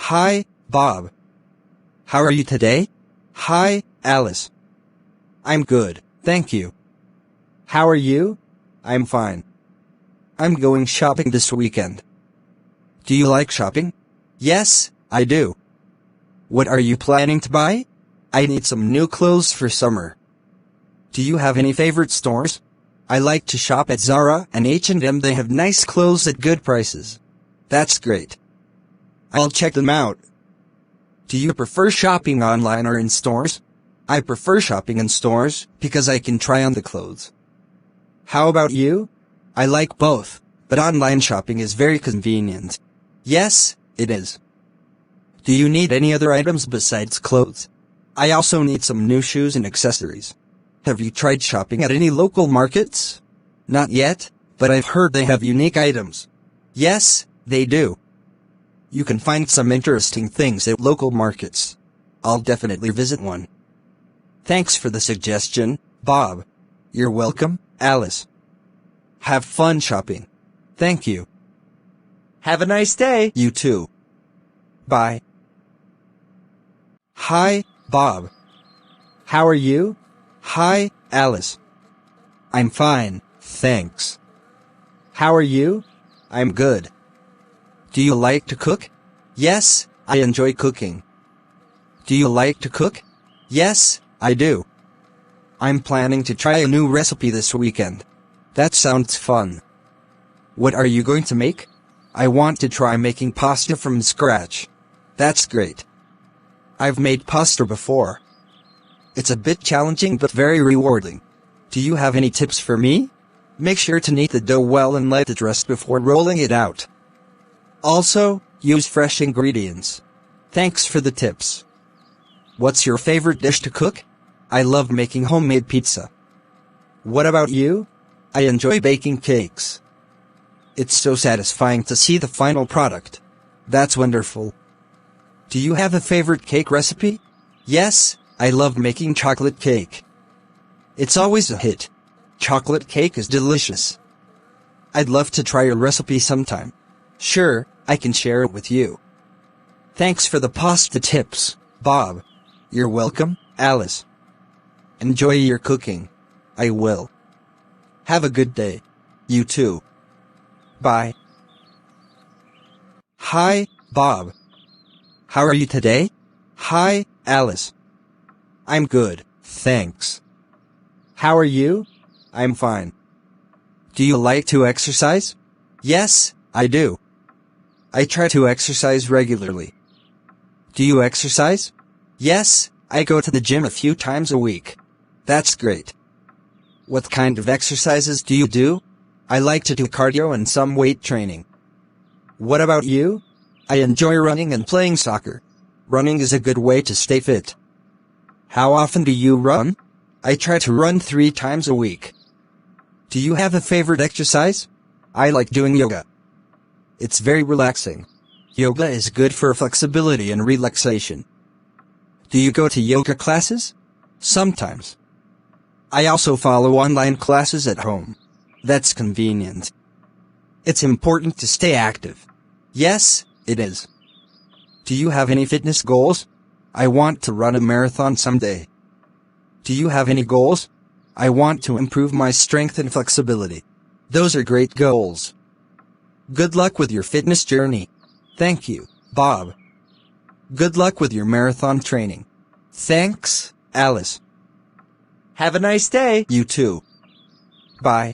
Hi, Bob. How are you today? Hi, Alice. I'm good, thank you. How are you? I'm fine. I'm going shopping this weekend. Do you like shopping? Yes, I do. What are you planning to buy? I need some new clothes for summer. Do you have any favorite stores? I like to shop at Zara and H&M. They have nice clothes at good prices. That's great. I'll check them out. Do you prefer shopping online or in stores? I prefer shopping in stores because I can try on the clothes. How about you? I like both, but online shopping is very convenient. Yes, it is. Do you need any other items besides clothes? I also need some new shoes and accessories. Have you tried shopping at any local markets? Not yet, but I've heard they have unique items. Yes, they do. You can find some interesting things at local markets. I'll definitely visit one. Thanks for the suggestion, Bob. You're welcome, Alice. Have fun shopping. Thank you. Have a nice day. You too. Bye. Hi, Bob. How are you? Hi, Alice. I'm fine, thanks. How are you? I'm good. Do you like to cook? Yes, I enjoy cooking. Do you like to cook? Yes, I do. I'm planning to try a new recipe this weekend. That sounds fun. What are you going to make? I want to try making pasta from scratch. That's great. I've made pasta before. It's a bit challenging but very rewarding. Do you have any tips for me? Make sure to knead the dough well and let it rest before rolling it out. Also, use fresh ingredients. Thanks for the tips. What's your favorite dish to cook? I love making homemade pizza. What about you? I enjoy baking cakes. It's so satisfying to see the final product. That's wonderful. Do you have a favorite cake recipe? Yes, I love making chocolate cake. It's always a hit. Chocolate cake is delicious. I'd love to try your recipe sometime. Sure, I can share it with you. Thanks for the pasta tips, Bob. You're welcome, Alice. Enjoy your cooking. I will. Have a good day. You too. Bye. Hi, Bob. How are you today? Hi, Alice. I'm good, thanks. How are you? I'm fine. Do you like to exercise? Yes, I do. I try to exercise regularly. Do you exercise? Yes, I go to the gym a few times a week. That's great. What kind of exercises do you do? I like to do cardio and some weight training. What about you? I enjoy running and playing soccer. Running is a good way to stay fit. How often do you run? I try to run 3 times a week. Do you have a favorite exercise? I like doing yoga. It's very relaxing. Yoga is good for flexibility and relaxation. Do you go to yoga classes? Sometimes. I also follow online classes at home. That's convenient. It's important to stay active. Yes, it is. Do you have any fitness goals? I want to run a marathon someday. Do you have any goals? I want to improve my strength and flexibility. Those are great goals. Good luck with your fitness journey. Thank you, Bob. Good luck with your marathon training. Thanks, Alice. Have a nice day. You too. Bye.